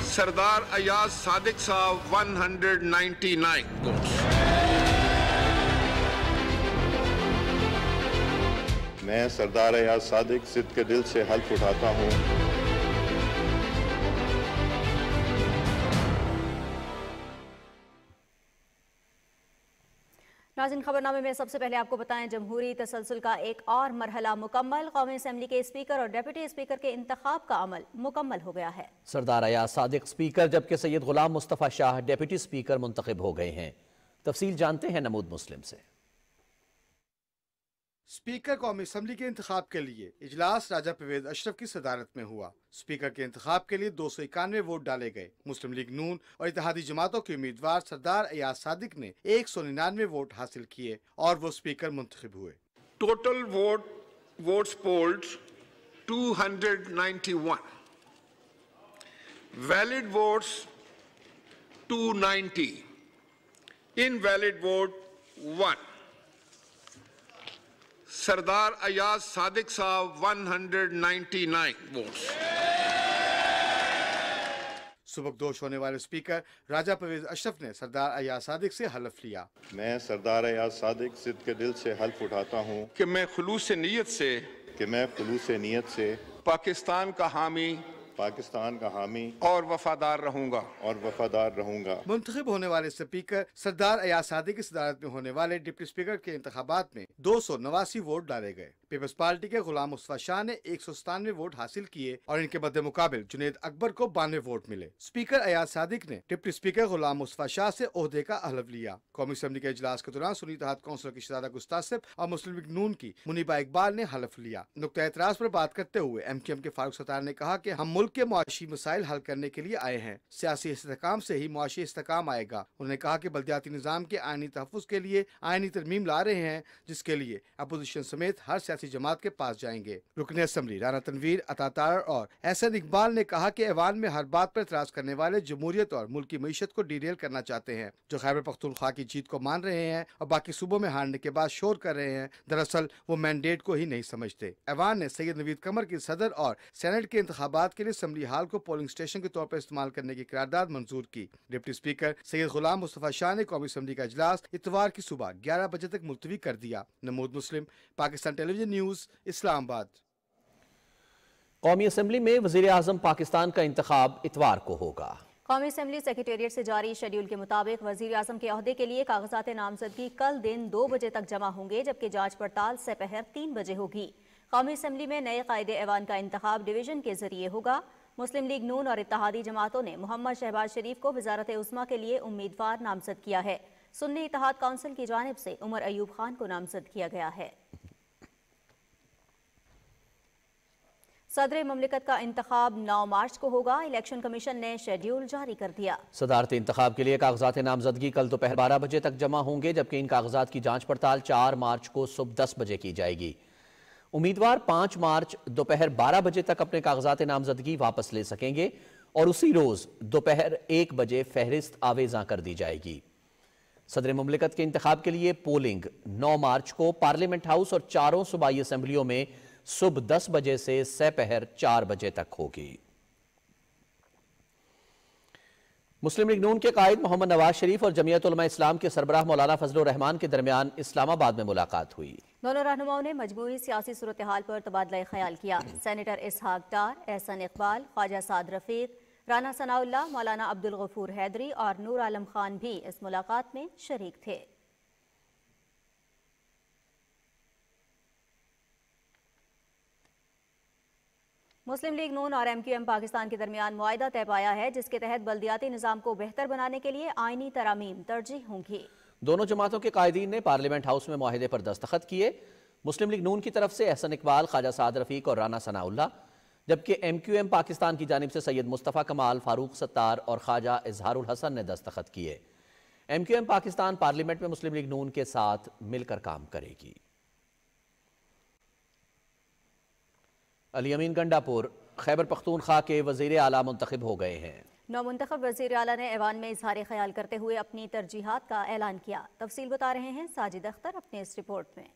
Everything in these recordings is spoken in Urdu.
سردار ایاز صادق صاحب 199 votes. میں سردار ایاز صادق صدق کے دل سے حلف اٹھاتا ہوں ناظرین، خبرنامے میں سب سے پہلے آپ کو بتائیں جمہوری تسلسل کا ایک اور مرحلہ مکمل۔ قومی اسمبلی کے اسپیکر اور ڈیپٹی اسپیکر کے انتخاب کا عمل مکمل ہو گیا ہے۔ سردار ایاز صادق اسپیکر جبکہ سید غلام مصطفیٰ شاہ ڈیپٹی اسپیکر منتخب ہو گئے ہیں۔ تفصیل جانتے ہیں نمود مسلم سے۔ اسپیکر قومی اسمبلی کے انتخاب کے لیے اجلاس راجہ پرویز اشرف کی صدارت میں ہوا۔ اسپیکر کے انتخاب کے لیے 291 ووٹ ڈالے گئے۔ مسلم لیگ نون اور اتحادی جماعتوں کے امیدوار سردار ایاز صادق نے 199 ووٹ حاصل کیے اور وہ اسپیکر منتخب ہوئے۔ Total votes polled 291. Valid votes 290. Invalid vote 1. سردار ایاز صادق صاحب 199 votes. سبکدوش ہونے والے اسپیکر راجہ پرویز اشرف نے سردار ایاز صادق سے حلف لیا۔ میں سردار ایاز صادق صدق کے دل سے حلف اٹھاتا ہوں کہ میں خلوص نیت سے پاکستان کا حامی اور وفادار رہوں گا۔ منتخب ہونے والے اسپیکر سردار ایاز صادق کی صدارت میں ہونے والے ڈپٹی اسپیکر کے انتخابات میں 289 ووٹ ڈالے گئے۔ پیپلز پارٹی کے غلام مصطفیٰ شاہ نے 197 ووٹ حاصل کیے اور ان کے مد مقابل جنید اکبر کو 92 ووٹ ملے۔ اسپیکر ایاز صادق نے ڈپٹی اسپیکر غلام مصطفیٰ شاہ سے عہدے کا حلف لیا۔ قومی اسمبلی کے اجلاس کے دوران سنی اتحاد کونسلر کی شہزادہ گستاسف اور مسلم لیگ نون کی منیبہ اقبال نے حلف لیا۔ نقطہ اعتراض پر بات کرتے ہوئے MQM کے فاروق ستار نے کہا کہ ہم ملک کے معاشی مسائل حل کرنے کے لیے آئے ہیں، سیاسی استحکام سے ہی معاشی استحکام آئے گا۔ انہوں نے کہا کہ بلدیاتی نظام کے آئینی تحفظ کے لیے آئینی ترمیم لا رہے ہیں، جس کے لیے اپوزیشن سمیت ہر سیاسی جماعت کے پاس جائیں گے۔ رکن اسمبلی رانا تنویر، عطا تارڑ اور احسن اقبال نے کہا کہ ایوان میں ہر بات پر اعتراض کرنے والے جمہوریت اور ملک کی معیشت کو ڈیریل کرنا چاہتے ہیں، جو خیبر پختونخوا کی جیت کو مان رہے ہیں اور باقی صوبوں میں ہارنے کے بعد شور کر رہے ہیں۔ دراصل وہ مینڈیٹ کو ہی نہیں سمجھتے۔ ایوان نے سید نوید قمر کی صدر اور سینٹ کے انتخابات کے لیے اسمبلی ہال کو پولنگ اسٹیشن کے طور پر استعمال کرنے کی قرارداد منظور کی۔ ڈپٹی اسپیکر سید غلام مصطفیٰ شاہ نے قومی اسمبلی کا اجلاس اتوار کی صبح 11 بجے تک ملتوی کر دیا۔ نمود مسلم، پاکستان ٹیلی ویژن نیوز، اسلام آباد۔ قومی اسمبلی میں وزیر اعظم پاکستان کا انتخاب اتوار کو ہوگا۔ قومی اسمبلی سیکریٹریٹ سے جاری شیڈیول کے مطابق وزیر اعظم کے عہدے کے لیے کاغذات نامزدگی کل دن 2 بجے تک جمع ہوں گے، جبکہ جانچ پڑتال سپہر 3 بجے ہوگی۔ قومی اسمبلی میں نئے قائد ایوان کا انتخاب ڈویژن کے ذریعے ہوگا۔ مسلم لیگ نون اور اتحادی جماعتوں نے محمد شہباز شریف کو وزارت عظمیٰ کے لیے امیدوار نامزد کیا ہے۔ سنی اتحاد کونسل کی جانب سے عمر ایوب خان کو نامزد کیا گیا ہے۔ صدر مملکت کا انتخاب 9 مارچ کو ہوگا۔ الیکشن کمیشن نے شیڈیول جاری کر دیا۔ صدارتی انتخاب کے لیے کاغذات نامزدگی کل دوپہر 12 بجے تک جمع ہوں گے، جبکہ ان کاغذات کی جانچ پڑتال 4 مارچ کو صبح 10 بجے کی جائے گی۔ امیدوار 5 مارچ دوپہر 12 بجے تک اپنے کاغذات نامزدگی واپس لے سکیں گے اور اسی روز دوپہر 1 بجے فہرست آویزاں کر دی جائے گی۔ صدر مملکت کے انتخاب کے لیے پولنگ 9 مارچ کو پارلیمنٹ ہاؤس اور چاروں صوبائی اسمبلیوں میں صبح 10 بجے سے سپہر 4 بجے تک ہوگی۔ مسلم لیگ نون کے قائد محمد نواز شریف اور جمعیت علماء اسلام کے سربراہ مولانا فضل الرحمان کے درمیان اسلام آباد میں ملاقات ہوئی۔ دونوں رہنماؤں نے مجموعی سیاسی صورتحال پر تبادلہ خیال کیا۔ سینیٹر اسحاق ڈار، احسن اقبال، خواجہ سعد رفیق، رانا ثناء اللہ، مولانا عبدالغفور حیدری اور نور عالم خان بھی اس ملاقات میں شریک تھے۔ مسلم لیگ نون اور MQM پاکستان کے درمیان معاہدہ طے پایا ہے، جس کے تحت بلدیاتی نظام کو بہتر بنانے کے لیے آئینی ترامیم ترجیح ہوں گی۔ دونوں جماعتوں کے قائدین نے پارلیمنٹ ہاؤس میں معاہدے پر دستخط کیے۔ مسلم لیگ نون کی طرف سے احسن اقبال، خواجہ سعد رفیق اور رانا ثناء اللہ، جبکہ MQM پاکستان کی جانب سے سید مصطفیٰ کمال، فاروق ستار اور خواجہ اظہار الحسن نے دستخط کیے۔ MQM پاکستان پارلیمنٹ میں مسلم لیگ نون کے ساتھ مل کر کام کرے گی۔ علی امین گنڈاپور خیبر پختونخوا کے وزیر اعلیٰ منتخب ہو گئے ہیں۔ نومنتخب وزیر اعلیٰ نے ایوان میں اظہار خیال کرتے ہوئے اپنی ترجیحات کا اعلان کیا۔ تفصیل بتا رہے ہیں ساجد اختر اپنے اس رپورٹ میں۔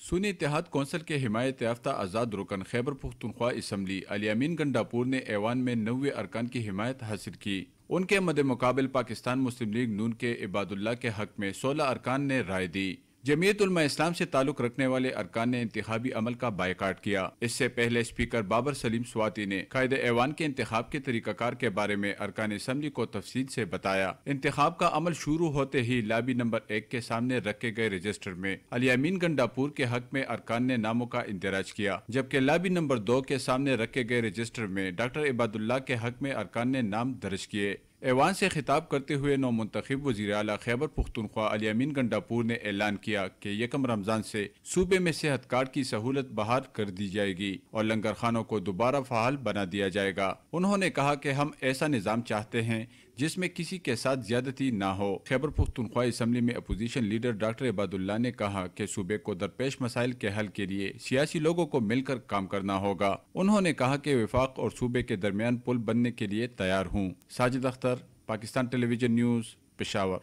سنی اتحاد کونسل کے حمایت یافتہ آزاد رکن خیبر پختونخوا اسمبلی الیامین گنڈاپور نے ایوان میں 90 ارکان کی حمایت حاصل کی۔ ان کے مد مقابل پاکستان مسلم لیگ نون کے عباد اللہ کے حق میں 16 ارکان نے رائے دی۔ جمعیت علماء اسلام سے تعلق رکھنے والے ارکان نے انتخابی عمل کا بائیکاٹ کیا۔ اس سے پہلے اسپیکر بابر سلیم سواتی نے قائد ایوان کے انتخاب کے طریقہ کار کے بارے میں ارکان اسمبلی کو تفصیل سے بتایا۔ انتخاب کا عمل شروع ہوتے ہی لابی نمبر 1 کے سامنے رکھے گئے رجسٹر میں الیامین گنڈاپور کے حق میں ارکان نے ناموں کا اندراج کیا، جبکہ لابی نمبر 2 کے سامنے رکھے گئے رجسٹر میں ڈاکٹر عباد اللہ کے حق میں ارکان نے نام درج کیے۔ ایوان سے خطاب کرتے ہوئے نو منتخب وزیر اعلیٰ خیبر پختونخوا الیامین گنڈاپور نے اعلان کیا کہ 1 رمضان سے صوبے میں صحت کارڈ کی سہولت بحال کر دی جائے گی اور لنگر خانوں کو دوبارہ فعال بنا دیا جائے گا۔ انہوں نے کہا کہ ہم ایسا نظام چاہتے ہیں جس میں کسی کے ساتھ زیادتی نہ ہو۔ خیبر پختونخوا اسمبلی میں اپوزیشن لیڈر ڈاکٹر عباد اللہ نے کہا کہ صوبے کو درپیش مسائل کے حل کے لیے سیاسی لوگوں کو مل کر کام کرنا ہوگا۔ انہوں نے کہا کہ وفاق اور صوبے کے درمیان پل بننے کے لیے تیار ہوں۔ Sajid Akhtar, Pakistan television news, Peshawar.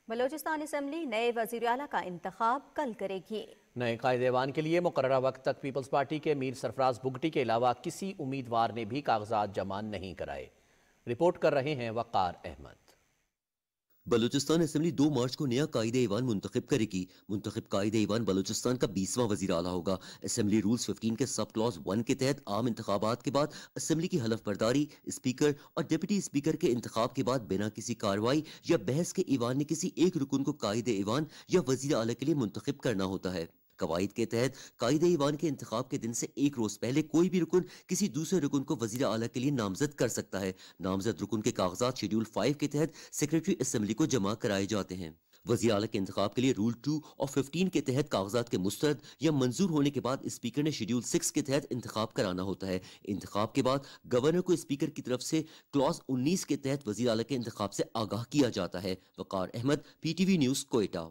Balochistan assembly نئے وزیر اعلیٰ کا انتخاب کل کرے گی۔ نئے قائد ایوان کے لیے مقررہ وقت تک پیپلز پارٹی کے میر سرفراز بگٹی کے علاوہ کسی امیدوار نے بھی کاغذات جمع نہیں کرائے۔ رپورٹ کر رہے ہیں وقار احمد۔ بلوچستان اسمبلی 2 مارچ کو نیا قائد ایوان منتخب کرے گی۔ منتخب قائد ایوان بلوچستان کا 20واں وزیر اعلیٰ ہوگا۔ اسمبلی رولز 15 کے سب کلاز 1 کے تحت عام انتخابات کے بعد اسمبلی کی حلف برداری، اسپیکر اور ڈپٹی اسپیکر کے انتخاب کے بعد بنا کسی کارروائی یا بحث کے ایوان نے کسی ایک رکن کو قائد ایوان یا وزیر اعلیٰ کے لیے منتخب کرنا ہوتا ہے۔ قواعد کے تحت قائد ایوان کے انتخاب کے دن سے 1 روز پہلے کوئی بھی رکن کسی دوسرے رکن کو وزیر اعلیٰ کے لیے نامزد کر سکتا ہے۔ نامزد رکن کے کاغذات شیڈول 5 کے تحت سیکریٹری اسمبلی کو جمع کرائے جاتے ہیں۔ وزیر اعلیٰ کے انتخاب کے لیے رول 2 اور 15 کے تحت کاغذات کے مسترد یا منظور ہونے کے بعد اسپیکر نے شیڈول 6 کے تحت انتخاب کرانا ہوتا ہے۔ انتخاب کے بعد گورنر کو اسپیکر کی طرف سے کلاز 19 کے تحت وزیر اعلیٰ کے انتخاب سے آگاہ کیا جاتا ہے۔ Waqar Ahmed, PTV news, Quetta.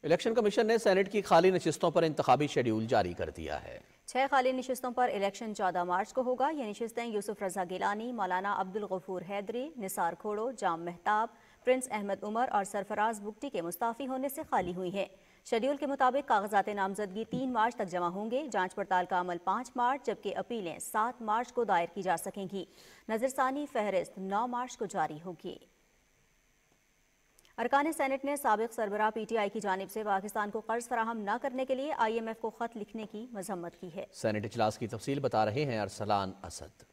Election commission نے سینٹ کی خالی نشستوں پر انتخابی شیڈول جاری کر دیا ہے۔ 6 خالی نشستوں پر الیکشن 14 مارچ کو ہوگا۔ یہ نشستیں یوسف رضا گیلانی، مولانا عبدالغفور حیدری، نثار کھوڑو، جام مہتاب، پرنس احمد عمر اور سرفراز بگٹی کے مستعفی ہونے سے خالی ہوئی ہیں۔ شیڈول کے مطابق کاغذات نامزدگی 3 مارچ تک جمع ہوں گے۔ جانچ پڑتال کا عمل 5 مارچ جبکہ اپیلیں 7 مارچ کو دائر کی جا سکیں گی۔ نظرثانی فہرست 9 مارچ کو جاری ہوگی۔ ارکان سینٹ نے سابق سربراہ PTI کی جانب سے پاکستان کو قرض فراہم نہ کرنے کے لیے IMF کو خط لکھنے کی مذمت کی ہے۔ سینٹ اجلاس کی تفصیل بتا رہے ہیں ارسلان اسد۔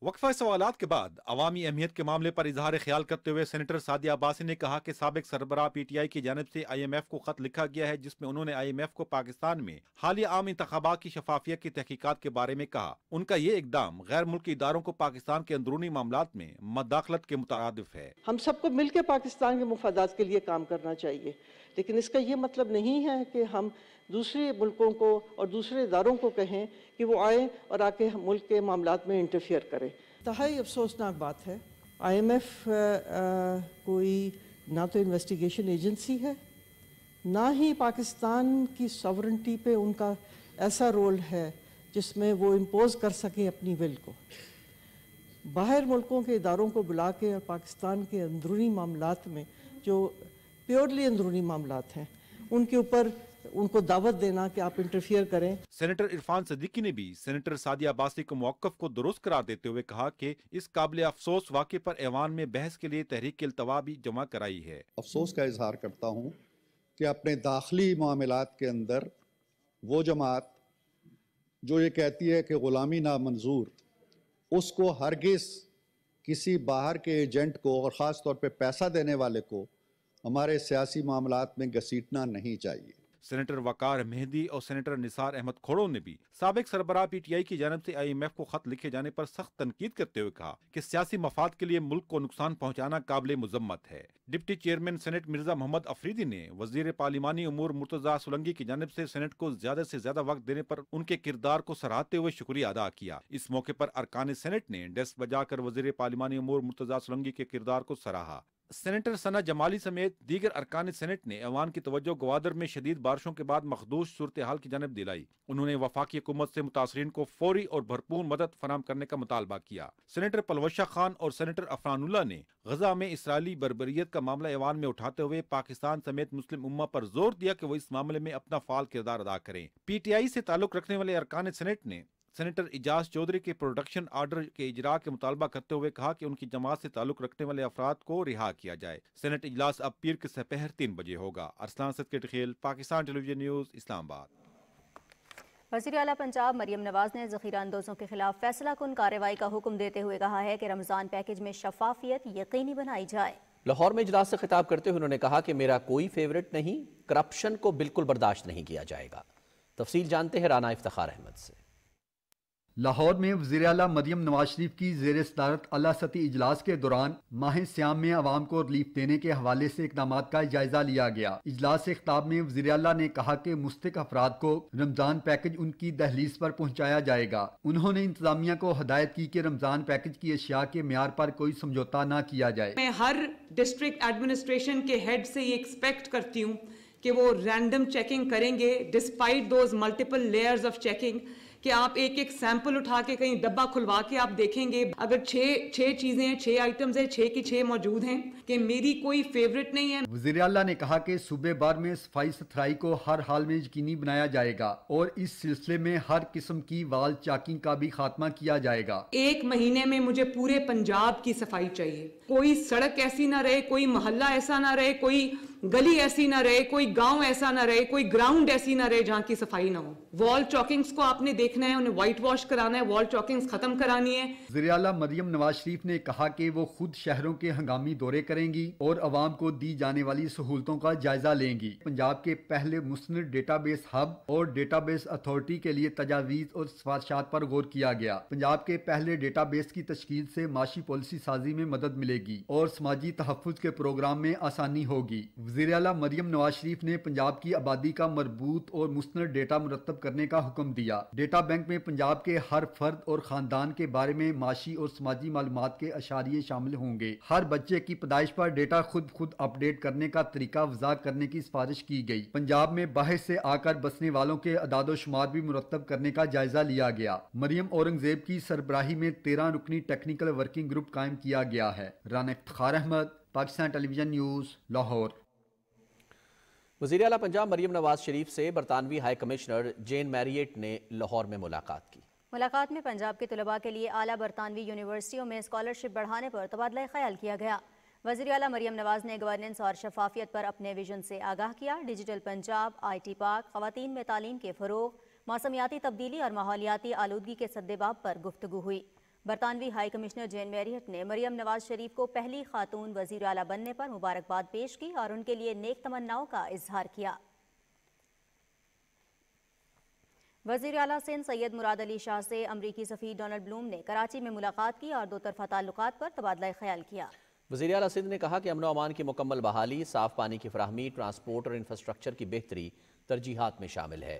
وقفہ سوالات کے بعد عوامی اہمیت کے معاملے پر اظہار خیال کرتے ہوئے سینیٹر سعدیہ عباسی نے کہا کہ سابق سربراہ PTI کی جانب سے IMF کو خط لکھا گیا ہے جس میں انہوں نے IMF کو پاکستان میں حالیہ عام انتخابات کی شفافیت کی تحقیقات کے بارے میں کہا۔ ان کا یہ اقدام غیر ملکی اداروں کو پاکستان کے اندرونی معاملات میں مداخلت کے مترادف ہے۔ ہم سب کو مل کے پاکستان کے مفادات کے لیے کام کرنا چاہیے، لیکن اس کا یہ مطلب نہیں ہے کہ ہم دوسرے ملکوں کو اور دوسرے اداروں کو کہیں کہ وہ آئیں اور آ کے ملک کے معاملات میں انٹرفیئر کریں۔ انتہائی افسوسناک بات ہے۔ IMF کوئی نہ تو انویسٹیگیشن ایجنسی ہے، نہ ہی پاکستان کی ساورنٹی پہ ان کا ایسا رول ہے جس میں وہ امپوز کر سکیں اپنی ول کو۔ باہر ملکوں کے اداروں کو بلا کے اور پاکستان کے اندرونی معاملات میں جو پیورلی اندرونی معاملات ہیں ان کے اوپر ان کو دعوت دینا کہ آپ انٹرفیئر کریں۔ سینیٹر عرفان صدیقی نے بھی سینیٹر سعدیہ عباسی کو موقف کو درست قرار دیتے ہوئے کہا کہ اس قابل افسوس واقعے پر ایوان میں بحث کے لیے تحریک التوا بھی جمع کرائی ہے۔ افسوس کا اظہار کرتا ہوں کہ اپنے داخلی معاملات کے اندر وہ جماعت جو یہ کہتی ہے کہ غلامی نامنظور، اس کو ہرگز کسی باہر کے ایجنٹ کو اور خاص طور پہ پیسہ دینے والے کو ہمارے سیاسی معاملات میں گھسیٹنا نہیں چاہیے۔ سینیٹر وقار مہدی اور سینیٹر نثار احمد کھوڑو نے بھی سابق سربراہ PTI کی جانب سے IMF کو خط لکھے جانے پر سخت تنقید کرتے ہوئے کہا کہ سیاسی مفاد کے لیے ملک کو نقصان پہنچانا قابل مذمت ہے۔ Deputy chairman senate Mirza Muhammad Afridi نے وزیر پارلیمانی امور مرتضیٰ سولنگی کی جانب سے سینٹ کو زیادہ سے زیادہ وقت دینے پر ان کے کردار کو سراہتے ہوئے شکریہ ادا کیا۔ اس موقع پر ارکان سینٹ نے ڈیسک بجا کر وزیر پارلیمانی امور مرتضیٰ سولنگی کے کردار کو سراہا۔ سینیٹر ثنا جمالی سمیت دیگر ارکان سینٹ نے ایوان کی توجہ گوادر میں شدید بارشوں کے بعد مخدوش صورتحال کی جانب دلائی۔ انہوں نے وفاقی حکومت سے متاثرین کو فوری اور بھرپور مدد فراہم کرنے کا مطالبہ کیا۔ سینیٹر پلوشہ خان اور سینیٹر عفان اللہ نے غزہ میں اسرائیلی بربریت کا معاملہ ایوان میں اٹھاتے ہوئے پاکستان سمیت مسلم امہ پر زور دیا کہ وہ اس معاملے میں اپنا فعال کردار ادا کریں۔ پی ٹی آئی سے تعلق رکھنے والے ارکان سینٹ نے سینیٹر اجاز چودھری کے پروڈکشن آرڈر کے اجراء کے مطالبہ کرتے ہوئے کہا کہ ان کی جماعت سے تعلق رکھنے والے افراد کو رہا کیا جائے۔ سینٹ اجلاس اب پیر کے سپہر 3 بجے ہوگا۔ ارسلان صدقے Khel, Pakistan television news, اسلام آباد۔ وزیر اعلیٰ پنجاب مریم نواز نے ذخیرہ اندوزوں کے خلاف فیصلہ کن کارروائی کا حکم دیتے ہوئے کہا ہے کہ رمضان پیکج میں شفافیت یقینی بنائی جائے۔ لاہور میں اجلاس سے خطاب کرتے ہوئے انہوں نے کہا کہ میرا کوئی فیورٹ نہیں، کرپشن کو بالکل برداشت نہیں کیا جائے گا۔ تفصیل جانتے ہیں رانا افتخار احمد سے۔ لاہور میں وزیر اعلیٰ مریم نواز شریف کی زیر صدارت اعلیٰ سطحی اجلاس کے دوران ماہ سیام میں عوام کو ریلیف دینے کے حوالے سے اقدامات کا جائزہ لیا گیا۔ اجلاس سے خطاب میں وزیر اعلیٰ نے کہا کہ مستحق افراد کو رمضان پیکج ان کی دہلیز پر پہنچایا جائے گا۔ انہوں نے انتظامیہ کو ہدایت کی کہ رمضان پیکج کی اشیاء کے معیار پر کوئی سمجھوتہ نہ کیا جائے۔ میں ہر ڈسٹرکٹ ایڈمنسٹریشن کے ہیڈ سے یہ ایکسپیکٹ کرتی ہوں کہ وہ رینڈم چیکنگ کریں گے despite those multiple layers of checking, کہ آپ ایک ایک سیمپل اٹھا کے کہیں ڈبہ کھلوا کے آپ دیکھیں گے اگر 6 چیزیں ہیں، 6 آئٹمز ہیں، 6 کی 6 موجود ہیں، کہ میری کوئی فیورٹ نہیں ہے۔ وزیر اعلیٰ نے کہا کہ صوبے بھر میں صفائی ستھرائی کو ہر حال میں یقینی بنایا جائے گا اور اس سلسلے میں ہر قسم کی وال چاکنگ کا بھی خاتمہ کیا جائے گا۔ 1 مہینے میں مجھے پورے پنجاب کی صفائی چاہیے، کوئی سڑک ایسی نہ رہے، کوئی محلہ ایسا نہ رہے، کوئی گلی ایسی نہ رہے، کوئی گاؤں ایسا نہ رہے، کوئی گراؤنڈ ایسی نہ رہے جہاں کی صفائی نہ ہو۔ وال چاکنگز کو آپ نے دیکھنا ہے، انہیں وائٹ واش کرانا ہے، وال چاکنگز ختم کرانی ہے۔ وزیر اعلیٰ مریم نواز شریف نے کہا کہ وہ خود شہروں کے ہنگامی دورے کریں گی اور عوام کو دی جانے والی سہولتوں کا جائزہ لیں گی۔ پنجاب کے پہلے مستند ڈیٹا بیس ہب اور ڈیٹا بیس اتھارٹی کے لیے تجاویز اور سفارشات پر غور کیا گیا۔ پنجاب کے پہلے ڈیٹا بیس کی تشکیل سے معاشی پالیسی سازی میں مدد ملے گی اور سماجی تحفظ کے پروگرام میں آسانی ہوگی۔ وزیر اعلیٰ مریم نواز شریف نے پنجاب کی آبادی کا مربوط اور مستند ڈیٹا مرتب کرنے کا حکم دیا۔ ڈیٹا بینک میں پنجاب کے ہر فرد اور خاندان کے بارے میں معاشی اور سماجی معلومات کے اشاریے شامل ہوں گے۔ ہر بچے کی پیدائش پر ڈیٹا خود اپ ڈیٹ کرنے کا طریقہ وضع کرنے کی سفارش کی گئی۔ پنجاب میں باہر سے آ کر بسنے والوں کے اعداد و شمار بھی مرتب کرنے کا جائزہ لیا گیا۔ مریم اورنگزیب کی سربراہی میں 13 رکنی ٹیکنیکل ورکنگ گروپ قائم کیا گیا ہے۔ Rana Iftikhar Ahmad, Pakistan television news, Lahore. وزیر اعلیٰ پنجاب مریم نواز شریف سے برطانوی ہائی کمشنر جین میریٹ نے لاہور میں ملاقات کی۔ ملاقات میں پنجاب کے طلباء کے لیے اعلیٰ برطانوی یونیورسٹیوں میں اسکالرشپ بڑھانے پر تبادلہ خیال کیا گیا۔ وزیر اعلیٰ مریم نواز نے گورننس اور شفافیت پر اپنے ویژن سے آگاہ کیا۔ ڈیجیٹل پنجاب، IT پارک، خواتین میں تعلیم کے فروغ، موسمیاتی تبدیلی اور ماحولیاتی آلودگی کے سدباب پر گفتگو ہوئی۔ برطانوی ہائی کمشنر جین میریٹ نے مریم نواز شریف کو پہلی خاتون وزیر اعلیٰ بننے پر مبارکباد پیش کی اور ان کے لیے نیک تمناؤں کا اظہار کیا۔ وزیر اعلیٰ سندھ سید مراد علی شاہ سے امریکی سفیر ڈونلڈ بلوم نے کراچی میں ملاقات کی اور 2 طرفہ تعلقات پر تبادلہ خیال کیا۔ وزیر اعلیٰ سندھ نے کہا کہ امن و امان کی مکمل بحالی، صاف پانی کی فراہمی، ٹرانسپورٹ اور انفراسٹرکچر کی بہتری ترجیحات میں شامل ہے۔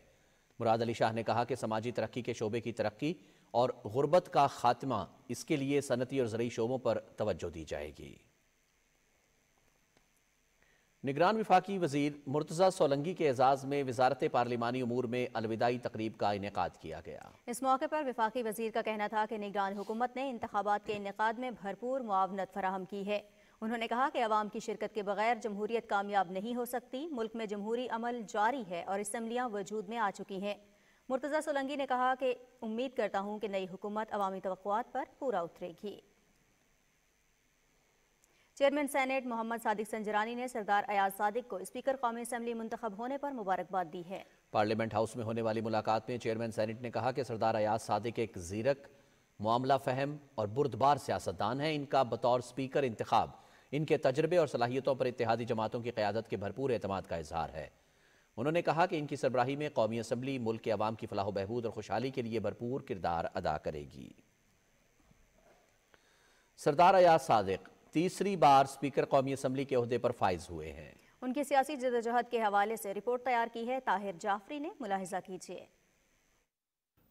مراد علی شاہ نے کہا کہ سماجی ترقی کے شعبے کی ترقی اور غربت کا خاتمہ، اس کے لیے صنعتی اور زرعی شعبوں پر توجہ دی جائے گی۔ نگران وفاقی وزیر مرتضی سولنگی کے اعزاز میں وزارت پارلیمانی امور میں الوداعی تقریب کا انعقاد کیا گیا۔ اس موقع پر وفاقی وزیر کا کہنا تھا کہ نگران حکومت نے انتخابات کے انعقاد میں بھرپور معاونت فراہم کی ہے۔ انہوں نے کہا کہ عوام کی شرکت کے بغیر جمہوریت کامیاب نہیں ہو سکتی۔ ملک میں جمہوری عمل جاری ہے اور اسمبلیاں وجود میں آ چکی ہیں۔ مرتضی سولنگی نے کہا کہ امید کرتا ہوں کہ نئی حکومت عوامی توقعات پر پورا اترے گی۔ چیئرمین سینیٹ محمد صادق سنجرانی نے سردار ایاز صادق کو اسپیکر قومی اسمبلی منتخب ہونے پر مبارکباد دی ہے۔ پارلیمنٹ ہاؤس میں ہونے والی ملاقات میں چیئرمین سینیٹ نے کہا کہ سردار ایاز صادق ایک زیرک، معاملہ فہم اور بردبار سیاستدان ہیں۔ ان کا بطور اسپیکر انتخاب ان کے تجربے اور صلاحیتوں پر اتحادی جماعتوں کی قیادت کے بھرپور اعتماد کا اظہار ہے۔ انہوں نے کہا کہ ان کی سربراہی میں قومی اسمبلی ملک کے عوام کی فلاح و بہبود اور خوشحالی کے لیے بھرپور کردار ادا کرے گی۔ سردار ایاز صادق تیسری بار اسپیکر قومی اسمبلی کے عہدے پر فائز ہوئے ہیں۔ ان کی سیاسی جدوجہد کے حوالے سے رپورٹ تیار کی ہے طاہر جعفری نے، ملاحظہ کیجیے۔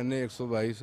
NA 122,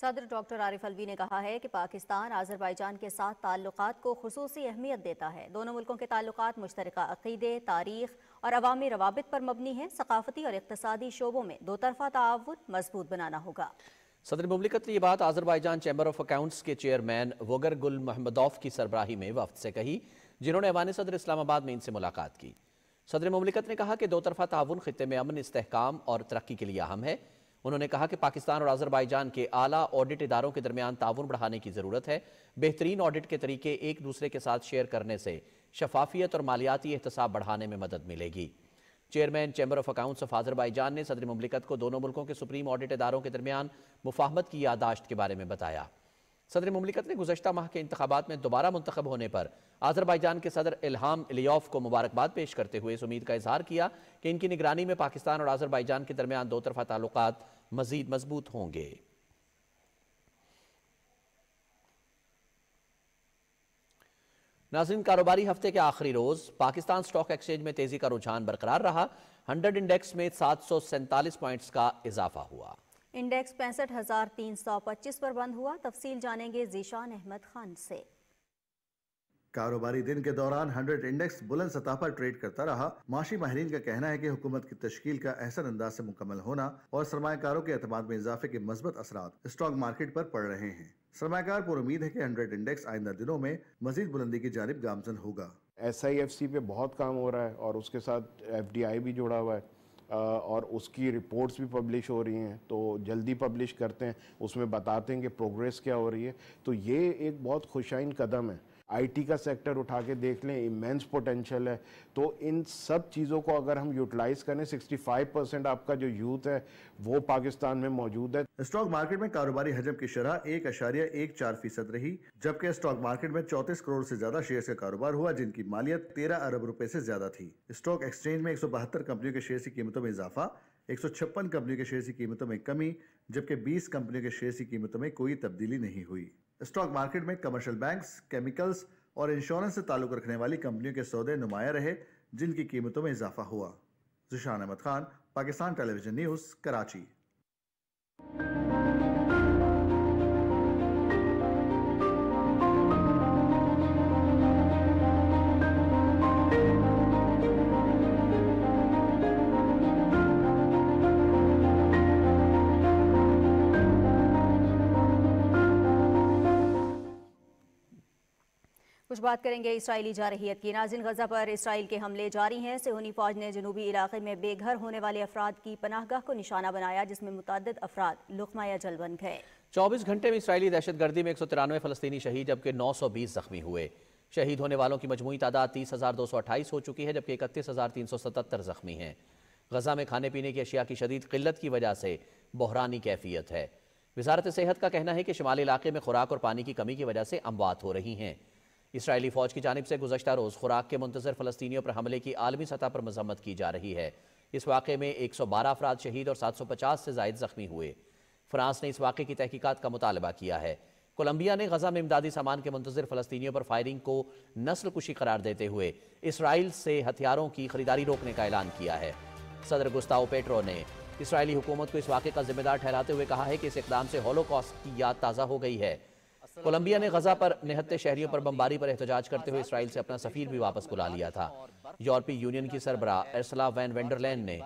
صدر ڈاکٹر عارف الوی نے کہا ہے کہ پاکستان آذربائیجان کے ساتھ تعلقات کو خصوصی اہمیت دیتا ہے۔ دونوں ملکوں کے تعلقات مشترکہ عقیدے، تاریخ اور عوامی روابط پر مبنی ہیں۔ ثقافتی اور اقتصادی شعبوں میں دو طرفہ تعاون مضبوط بنانا ہوگا۔ صدر مملکت نے یہ بات آذربائیجان چیمبر آف اکاؤنٹس کے چیئرمین وگر گل محمدوف کی سربراہی میں وفد سے کہی، جنہوں نے ایوان صدر اسلام آباد میں ان سے ملاقات کی۔ صدر مملکت نے کہا کہ دو طرفہ تعاون خطے میں امن، استحکام اور ترقی کے لیے اہم ہے۔ انہوں نے کہا کہ پاکستان اور آذربائیجان کے اعلیٰ آڈٹ اداروں کے درمیان تعاون بڑھانے کی ضرورت ہے۔ بہترین آڈٹ کے طریقے ایک دوسرے کے ساتھ شیئر کرنے سے شفافیت اور مالیاتی احتساب بڑھانے میں مدد ملے گی۔ Chairman chamber of accounts of Azerbaijan نے صدر مملکت کو دونوں ملکوں کے سپریم آڈٹ اداروں کے درمیان مفاہمت کی یادداشت کے بارے میں بتایا۔ صدر مملکت نے گزشتہ ماہ کے انتخابات میں دوبارہ منتخب ہونے پر آذربائیجان کے صدر الہام علیوف کو مبارکباد پیش کرتے ہوئے اس امید کا اظہار کیا کہ ان کی نگرانی میں پاکستان اور آذربائیجان کے درمیان دو طرفہ تعلقات مزید مضبوط ہوں گے۔ ناظرین، کاروباری ہفتے کے آخری روز پاکستان سٹاک ایکسچینج میں تیزی کا رجحان برقرار رہا۔ 100 انڈیکس میں 747 پوائنٹس کا اضافہ ہوا۔ انڈیکس 65,325 پر بند ہوا۔ تفصیل جانیں گے ذیشان احمد خان سے۔ کاروباری دن کے دوران 100 انڈیکس بلند سطح پر ٹریڈ کرتا رہا۔ معاشی ماہرین کا کہنا ہے کہ حکومت کی تشکیل کا احسن انداز سے مکمل ہونا اور سرمایہ کاروں کے اعتماد میں اضافے کے مثبت اثرات اسٹاک مارکیٹ پر پڑ رہے ہیں۔ سرمایہ کار پر امید ہے کہ 100 انڈیکس آئندہ دنوں میں مزید بلندی کی جانب گامزن ہوگا۔ SIFC پہ بہت کام ہو رہا ہے اور اس کے ساتھ FDI بھی جڑا ہوا ہے اور اس کی رپورٹس بھی پبلش ہو رہی ہیں، تو جلدی پبلش کرتے ہیں، اس میں بتاتے ہیں کہ پروگریس کیا ہو رہی ہے۔ تو یہ ایک بہت خوشائن قدم ہے۔ IT کا سیکٹر اٹھا کے دیکھ لیں، ایمنس پوٹینشل ہے۔ تو ان سب چیزوں کو اگر ہم یوٹیلائز کریں، 65% آپ کا جو یوتھ ہے وہ پاکستان میں موجود ہے۔ اسٹاک مارکیٹ میں کاروباری حجم کی شرح 1.14% رہی، جبکہ اسٹاک مارکیٹ میں 34 کروڑ سے زیادہ شیئرز کا کاروبار ہوا، جن کی مالیت 13 ارب روپے سے زیادہ تھی۔ اسٹاک ایکسچینج میں 172 کمپنیوں کے شیئرز کی قیمتوں میں اضافہ، 156 کمپنیوں کے شیئرز کی قیمتوں میں کمی، جبکہ 20 کمپنیوں کے شیئرز کی قیمتوں میں کوئی تبدیلی نہیں ہوئی۔ اسٹاک مارکیٹ میں کمرشل بینکس، کیمیکلز اور انشورنس سے تعلق رکھنے والی کمپنیوں کے سودے نمایاں رہے، جن کی قیمتوں میں اضافہ ہوا۔ Zeeshan Ahmad Khan, Pakistan television news, Karachi. کچھ بات کریں گے اسرائیلی جارحیت کی۔ ناظرین، غزہ پر اسرائیل کے حملے جاری ہیں۔ صہیونی فوج نے جنوبی علاقے میں بے گھر ہونے والے افراد کی پناہ گاہ کو نشانہ بنایا، جس میں متعدد افراد لقمہ اجل بن گئے۔ 24 گھنٹے میں اسرائیلی دہشت گردی میں 193 فلسطینی شہید، جبکہ 920 زخمی ہوئے۔ شہید ہونے والوں کی مجموعی تعداد 30,228 ہو چکی ہے، جبکہ 31,377 زخمی ہیں۔ غزہ میں کھانے پینے کی اشیاء کی شدید قلت کی وجہ سے بحرانی کیفیت ہے۔ وزارت صحت کا کہنا ہے کہ شمالی علاقے میں خوراک اور پانی کی کمی کی وجہ سے اموات ہو رہی ہیں۔ اسرائیلی فوج کی جانب سے گزشتہ روز خوراک کے منتظر فلسطینیوں پر حملے کی عالمی سطح پر مذمت کی جا رہی ہے۔ اس واقعے میں 112 افراد شہید اور 750 سے زائد زخمی ہوئے۔ فرانس نے اس واقعے کی تحقیقات کا مطالبہ کیا ہے۔ کولمبیا نے غزہ میں امدادی سامان کے منتظر فلسطینیوں پر فائرنگ کو نسل کشی قرار دیتے ہوئے اسرائیل سے ہتھیاروں کی خریداری روکنے کا اعلان کیا ہے۔ صدر گوستاو پیٹرو نے اسرائیلی حکومت کو اس واقعے کا ذمہ دار ٹھہراتے ہوئے کہا ہے کہ اس اقدام سے ہولوکاسٹ کی یاد تازہ ہو گئی ہے۔ کولمبیا نے غزہ پر نہتے شہریوں پر بمباری پر احتجاج کرتے ہوئے اسرائیل سے اپنا سفیر بھی واپس بلا لیا تھا۔ یورپی یونین کی سربراہ ارسلا وین وینڈرلین نے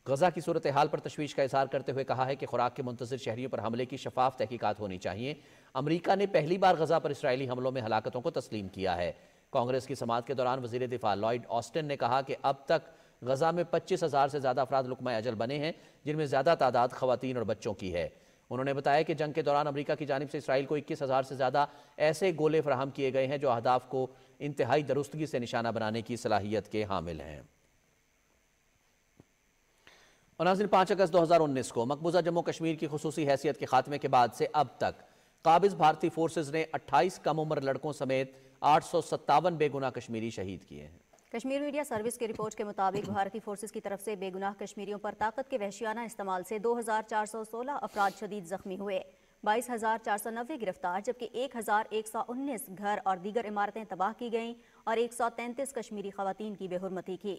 غزہ کی صورتحال پر تشویش کا اظہار کرتے ہوئے کہا ہے کہ خوراک کے منتظر شہریوں پر حملے کی شفاف تحقیقات ہونی چاہیے۔ امریکہ نے پہلی بار غزہ پر اسرائیلی حملوں میں ہلاکتوں کو تسلیم کیا ہے۔ کانگریس کی سماعت کے دوران وزیر دفاع لائیڈ آسٹن نے کہا کہ اب تک غزہ میں 25,000 سے زیادہ افراد لقمہ اجل بنے ہیں، جن میں زیادہ تعداد خواتین اور بچوں کی ہے۔ انہوں نے بتایا کہ جنگ کے دوران امریکہ کی جانب سے اسرائیل کو 21,000 سے زیادہ ایسے گولے فراہم کیے گئے ہیں جو اہداف کو انتہائی درستگی سے نشانہ بنانے کی صلاحیت کے حامل ہیں۔ اور ناظرین، 5 اگست 2019 کو مقبوضہ جموں کشمیر کی خصوصی حیثیت کے خاتمے کے بعد سے اب تک قابض بھارتی فورسز نے 28 کم عمر لڑکوں سمیت 857 بے گناہ کشمیری شہید کیے ہیں۔ کشمیر میڈیا سروس کی رپورٹ کے مطابق بھارتی فورسز کی طرف سے بے گناہ کشمیریوں پر طاقت کے وحشیانہ استعمال سے 2,416 افراد شدید زخمی ہوئے، 22,490 گرفتار، جبکہ 1,119 گھر اور دیگر عمارتیں تباہ کی گئیں اور 133 کشمیری خواتین کی بے حرمتی کی۔